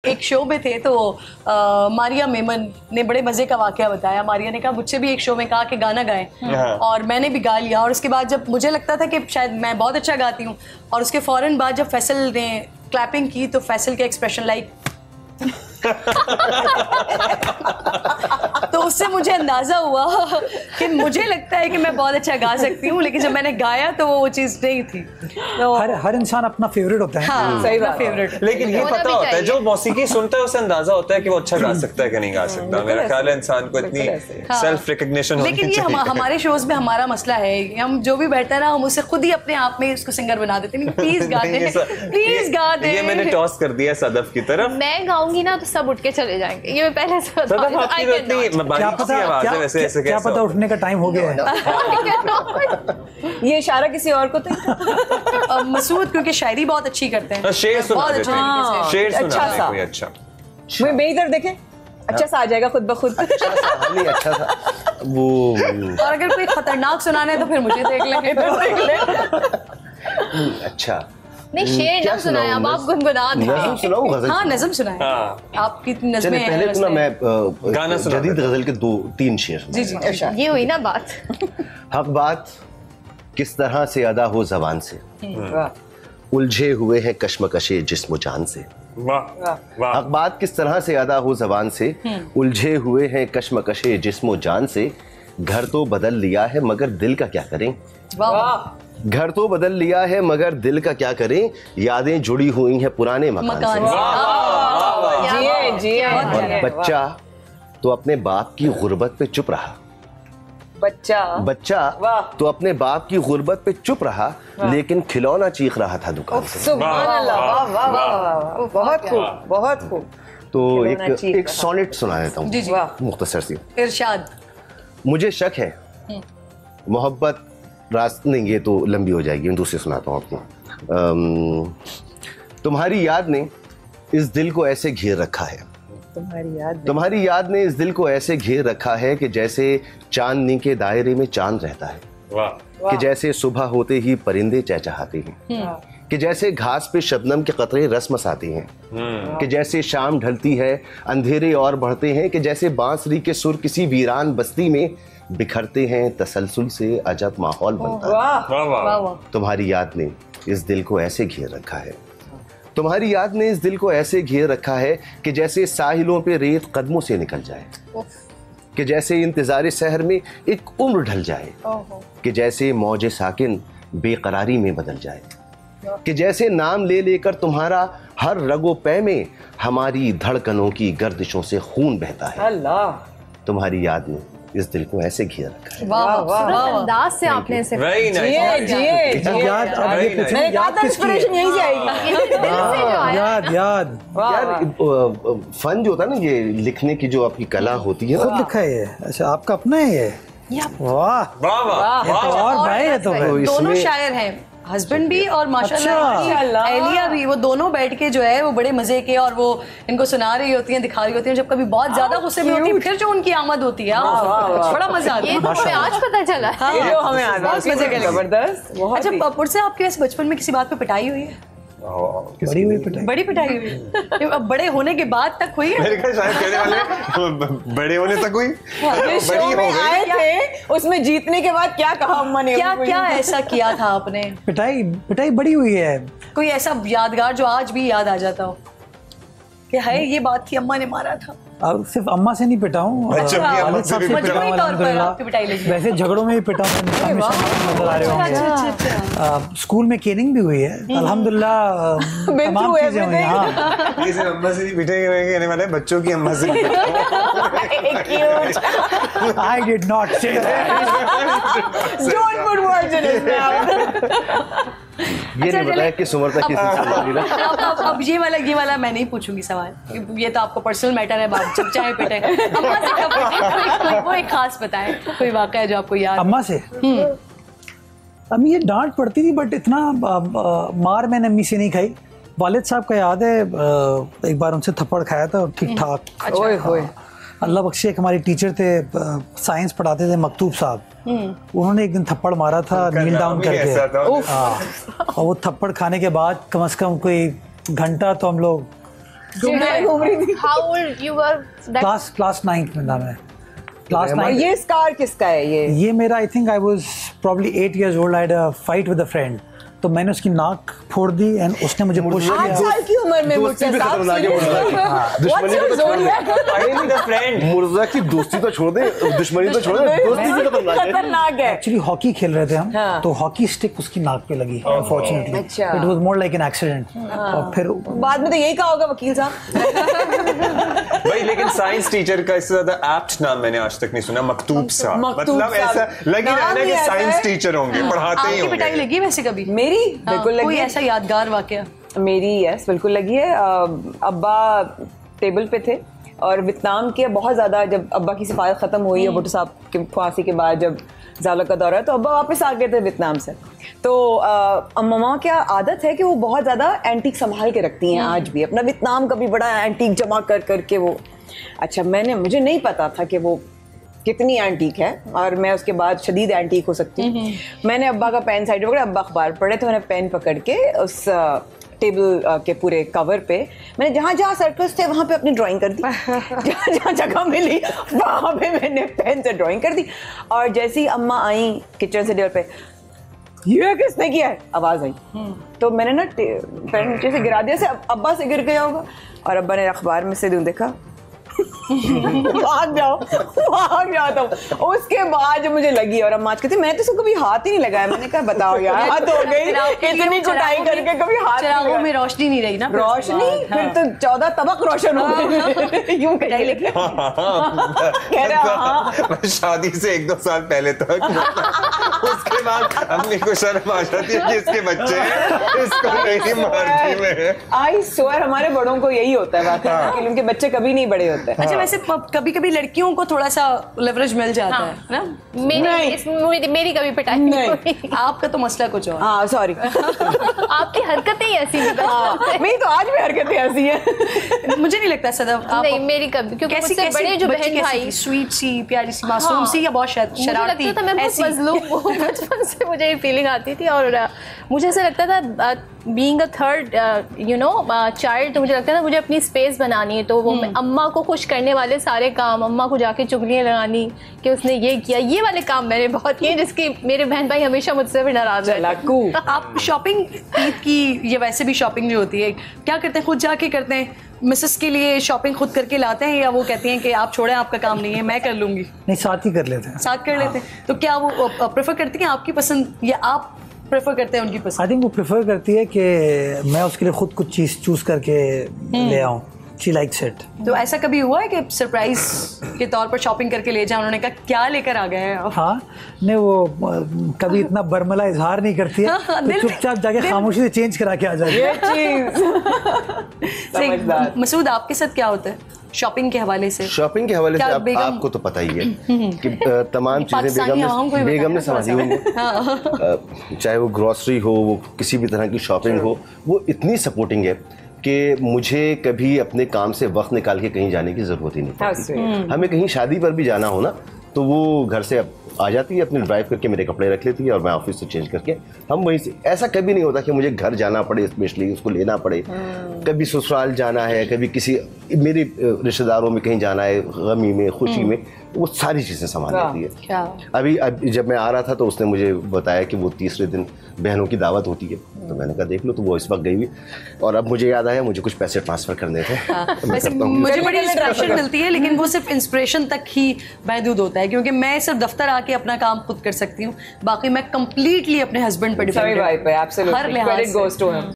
एक शो में थे तो मारिया मेमन ने बड़े मजे का वाकया बताया। मारिया ने कहा मुझसे भी एक शो में कहा कि गाना गाएं और मैंने भी गा लिया, और उसके बाद जब मुझे लगता था कि शायद मैं बहुत अच्छा गाती हूँ, और उसके फौरन बाद जब फैसल ने क्लैपिंग की तो फैसल के एक्सप्रेशन लाइक तो उससे मुझे अंदाजा हुआ कि मुझे लगता है कि मैं बहुत अच्छा गा सकती हूँ, लेकिन जब मैंने गाया तो वो चीज नहीं थी। तो हर इंसान अपना फेवरेट होता है। हाँ, सही बात, फेवरेट। लेकिन ये पता होता है जो मौसीकी सुनता है उसे अंदाजा होता है कि वो अच्छा गा सकता है कि नहीं गा सकता। मेरा ख्याल है इंसान को इतनी सेल्फ रिकग्निशन होनी चाहिए। लेकिन ये हमारे शोज में हमारा मसला है, हम जो भी बैठता है ना हम उसे खुद ही अपने आप में उसको सिंगर बना देते हैं। प्लीज गा दे, प्लीज गा दे। ये मैंने टॉस कर दिया सदफ की तरफ। मैं गाऊंगी ना तो सब उठ के चले जाएंगे, ये मैं पहले से बता दूं। क्या पता उठने का टाइम हो गया है। ये इशारा किसी और को तो मसूद क्योंकि शायरी बहुत अच्छी करते हैं। शेर सुना देते हैं, शेर अच्छा सुना सा कोई अच्छा। मैं इधर देखे अच्छा सा आ जाएगा खुद ब खुद। अच्छा सा वो। और अगर कोई खतरनाक सुनाना है तो फिर मुझे देख लेंगे। अच्छा नहीं, शेर ना सुनाया, अब आप गुनगुना दे। नज़म सुनाऊं गजल? हाँ, नज़म सुनाए। आपकी नज़में हैं। पहले तो ना मैं गाना सुना जदीद गजल के 2-3 शेर। जी जी, ये हुई ना बात। हक बात किस तरह से अदा हो ज़बान से, उलझे हुए हैं कश्मकशे जिस्म जान से। हक बात किस तरह से अदा हो ज़बान से, उलझे हुए हैं कश्मकशे जिस्म जान से। घर तो बदल लिया है मगर दिल का क्या करें। घर तो बदल लिया है मगर दिल का क्या करें, यादें जुड़ी हुई हैं पुराने मकान से। और बच्चा तो अपने बाप की गुर्बत पे चुप रहा। बच्चा तो अपने बाप की गुर्बत पे चुप रहा, लेकिन खिलौना चीख रहा था दुकान से। सुभान अल्लाह, वाह वाह वाह, बहुत खूब, बहुत खूब। तो एक सोनेट सुना देता हूँ मुख्तसर सी। इरशाद। मुझे शक है मोहब्बत रास्ते नहीं, ये तो लंबी हो जाएगी, मैं दूसरी सुनाता हूँ आपको। तुम्हारी याद ने इस दिल को ऐसे घेर रखा है, तुम्हारी याद ने इस दिल को ऐसे घेर रखा है कि जैसे चांदनी के दायरे में चांद रहता है। कि जैसे सुबह होते ही परिंदे चहचहाते हैं, कि जैसे घास पे शबनम के कतरे रस मसाते हैं, कि जैसे शाम ढलती है अंधेरे और बढ़ते हैं, कि जैसे बांसुरी के सुर किसी वीरान बस्ती में बिखरते हैं, तसलसल से अजब माहौल बनता है। तुम्हारी याद ने इस दिल को ऐसे घेर रखा है, तुम्हारी याद ने इस दिल को ऐसे घेर रखा है कि जैसे साहिलों पे रेत कदमों से निकल जाए, कि जैसे इंतजारे शहर में एक उम्र ढल जाए, कि जैसे मौजे साकिन बेकरारी में बदल जाए, कि जैसे नाम ले लेकर तुम्हारा हर रगो पै में हमारी धड़कनों की गर्दिशों से खून बहता है। अल्लाह, तुम्हारी याद ने इस दिल को ऐसे घेर रखा है। वाह वाह, अंदाज से आपने इसे याद इंस्पिरेशन यहीं से आएगी। याद फन जो होता है ना, ये लिखने की जो आपकी कला होती है। खुद लिखा है ये? अच्छा, आपका अपना है ये? वाह और भाई है तो दोनों शायर हैं, हस्बैंड भी और माशाल्लाह एलिया भी। वो दोनों बैठ के जो है वो बड़े मजे के, और वो इनको सुना रही होती हैं, दिखा रही होती हैं। जब कभी बहुत ज्यादा गुस्से में होती है फिर जो उनकी आमद होती है बड़ा मजा आता है। ये तो हमें आज पता चला। हमें बहुत मजे का, जबरदस्त। अच्छा, पुरसे आपके वैसे बचपन में किसी बात पे पिटाई हुई है? बड़ी पिटाई हुई अब बड़े होने के बाद तक हुई है? मेरे ख्याल शायद कहने वाले बड़े होने तक हुई। शो में आए थे, उसमें जीतने के बाद क्या कहा अम्मा ने? क्या ऐसा किया था आपने? पिटाई बड़ी हुई है। कोई ऐसा यादगार जो आज भी याद आ जाता हो कि है ये बात थी, अम्मा ने मारा था? और सिर्फ अम्मा से नहीं पिटा हूँ, वैसे झगड़ों में भी पिटा हूँ। नजर आ रहे होंगे। स्कूल में केनिंग भी हुई है अल्हम्दुलिल्लाह, तमाम चीजें हुई। हाँ, ये सिर्फ अम्मा से नहीं पिटेंगे वाले बच्चों की अम्मा से। I did not say that. Don't put words in his mouth. ये नहीं बताया कि सुमरता किस चीज। अब ये वाला मैं नहीं पूछूंगी सवाल, ये तो आपको पर्सनल मैटर है, बाप जब चाहे पिटे। अम्मा से कब पिटे? वो एक खास बताएं, कोई वाकया जो आपको याद? अम्मा से अम्मी ये डांट पड़ती थी, बट इतना मार मैंने अम्मी से नहीं खाई। वालिद साहब का याद है, एक बार उनसे थप्पड़ खाया था ठीक ठाक। अल्लाह बख्शे, एक हमारी टीचर थे, साइंस पढ़ाते थे, मकतूब साहब, उन्होंने एक दिन थप्पड़ मारा था नील डाउन करके। और वो थप्पड़ खाने के बाद कम से कम कोई घंटा तो हम लोग घूम रही थी। How old you were that? Class 9th में था मैं, क्लास 9। ये स्कार किसका है ये मेरा I think I was probably 8 years old। I had a fight with a friend, तो मैंने उसकी नाक फोड़ दी एंड उसने मुझे पुश 8 किया। साल की उम्र में मुझसे मुर्जा की दोस्ती तो छोड़ दे, दुश्मनी तो छोड़ दे, दोस्ती भी खतरनाक है। एक्चुअली हॉकी खेल रहे थे हम, हाँ। तो हॉकी स्टिक उसकी नाक पे लगी अनफॉर्चुनेटली। अच्छा। It was more like an accident. और फिर बाद में तो यही कहा होगा वकील साहब। भाई लेकिन साइंस टीचर का इससे ज्यादा एप्ट नाम मैंने आज तक नहीं सुना, मकतूब साहब। मकतूब मतलब ऐसा साहब। लग ही रहा है ना नाम कि ही साइंस ऐसा है। टीचर होंगे, पढ़ाते ही आपकी पिटाई होंगे। लगी वैसे कभी? मेरी बिल्कुल कोई लगी ऐसा यादगार वाकया? मेरी यस बिल्कुल लगी है। अब्बा टेबल पे थे और वियतनाम के बहुत ज़्यादा, जब अब्बा की सिफारत ख़त्म हुई और भुट्टो साहब की फांसी के बाद जब ज़ाला का दौरा है, तो अब्बा वापस आ गए थे वियतनाम से। तो मम्मा क्या आदत है कि वो बहुत ज़्यादा एंटीक संभाल के रखती हैं आज भी, अपना वियतनाम का भी बड़ा एंटीक जमा कर करके वो। अच्छा, मुझे नहीं पता था कि वो कितनी एंटीक है और मैं उसके बाद शदीद एंटीक हो सकती हूँ। मैंने अब्बा का पेन साइड पकड़ा, अब्बा अखबार पढ़े, तो मैंने पेन पकड़ के उस टेबल के पूरे कवर पे मैंने जहाँ जहाँ सर्कल्स थे वहाँ पे अपनी ड्राइंग कर दी। जहाँ जहाँ जगह मिली वहाँ पे मैंने पेन से ड्राइंग कर दी। और जैसे ही अम्मा आई किचन से टेबल पे, ये किसने किया है, आवाज़ आई। तो मैंने ना पेन नीचे से गिरा दिया, से अब्बा से गिर गया होगा, और अब्बा ने अखबार में से देखा, भाग जाओ तो उसके बाद जो मुझे लगी, और अम्मा कहती मैं तो इसको कभी हाथ ही नहीं लगाया। मैंने कहा बताओ यार, हाथ हो गई, इतनी कुटाई करके कभी हाथ नहीं लगाया। में रोशनी नहीं रही ना, रोशनी फिर तो 14 तबक रोशन हो गए। यूं कटाई लेके कह रहा हाँ। शादी से 1-2 साल पहले तक, उसके बाद अम्मी को शर्म आ जाती है कि इसके बच्चे हैं, इसको नहीं मारती मैं। आई स्वेयर हमारे बड़ों को यही होता है बात है कि उनके बच्चे कभी नहीं बड़े होते। अच्छा, वैसे कभी कभी लड़कियों को थोड़ा सा लेवरेज मिल जाता है ना? मेरी कभी पिटाई नहीं हुई। आपका तो मसला कुछ और। हाँ सॉरी। आपकी हरकतें ही ऐसी थी। मेरी तो आज भी हरकतें ऐसी हैं। मुझे नहीं लगता सदफ नहीं, मेरी कभी, क्योंकि मुझसे बड़े जो बहन भाई, स्वीट सी, प्यारी सी, मासूम सी, या बहुत शरारती? मुझे लगता था मैं बहुत मजलूम हूँ, बचपन से मुझे ये फीलिंग आती थी। और मुझे ऐसा लगता था बीइंग अ थर्ड चाइल्ड, तो मुझे लगता था मुझे अपनी स्पेस बनानी है, तो वो अम्मा को खुश करने वाले सारे काम, अम्मा को जाके चुगलियाँ लगानी कि उसने ये किया, ये वाले काम मैंने बहुत किए, जिसकी मेरे बहन भाई हमेशा मुझसे भी नाराज है। आप शॉपिंग ईद की, ये वैसे भी शॉपिंग जो होती है, क्या करते हैं? खुद जाके करते हैं? मिसेस के लिए शॉपिंग खुद करके लाते हैं, या वो कहती हैं कि आप छोड़ें, आपका काम नहीं है, मैं कर लूंगी? नहीं, साथ ही कर लेते हैं। साथ कर लेते हैं। तो क्या वो प्रेफर करती हैं आपकी पसंद, या आप प्रेफर करते हैं उनकी पसंद? आई थिंक वो प्रेफर करती है कि मैं उसके लिए खुद कुछ चीज़ चूज करके ले आऊँ। She likes it. तो ऐसा कभी हुआ है कि सरप्राइज के तौर पर शॉपिंग करके ले जाए, उन्होंने कहा क्या लेकर आ गए हैं आप? हाँ, नहीं वो कभी इतना बरमला इजहार नहीं करती है, तो चुपचाप जाके खामोशी से चेंज करा के आ जाती है। मसूद, आपके साथ क्या होता है शॉपिंग के हवाले से? शॉपिंग के हवाले से आपको तो पता ही है कि तमाम चीजें बेगम ने संभाली हुई, चाहे वो ग्रोसरी हो, वो किसी भी तरह की शॉपिंग हो, वो इतनी सपोर्टिंग है कि मुझे कभी अपने काम से वक्त निकाल के कहीं जाने की जरूरत ही नहीं पड़ती। हमें कहीं शादी पर भी जाना हो ना, तो वो घर से आ जाती है, अपनी ड्राइव करके मेरे कपड़े रख लेती है और मैं ऑफिस से चेंज करके हम वहीं से। ऐसा कभी नहीं होता कि मुझे घर जाना पड़े, स्पेशली उसको लेना पड़े। कभी ससुराल जाना है, कभी किसी मेरे रिश्तेदारों में कहीं जाना है, गमी में, खुशी में, वो सारी चीज़ें संभाल लेती है। अभी जब मैं आ रहा था तो उसने मुझे बताया कि वो तीसरे दिन बहनों की दावत होती है, तो मैंने कहा देख लो, तो वो इस वक्त गई हुई। और अब मुझे याद आया मुझे कुछ पैसे ट्रांसफर करने थे। मुझे बड़ी इंस्पिरेशन मिलती है, लेकिन वो सिर्फ इंस्पिरेशन तक ही महदूद होता है, क्योंकि मैं सिर्फ दफ्तर आके अपना काम खुद कर सकती हूँ, बाकी मैं कंप्लीटली अपने हस्बैंड पर डिपेंडेंट हूँ हर लिहाज से।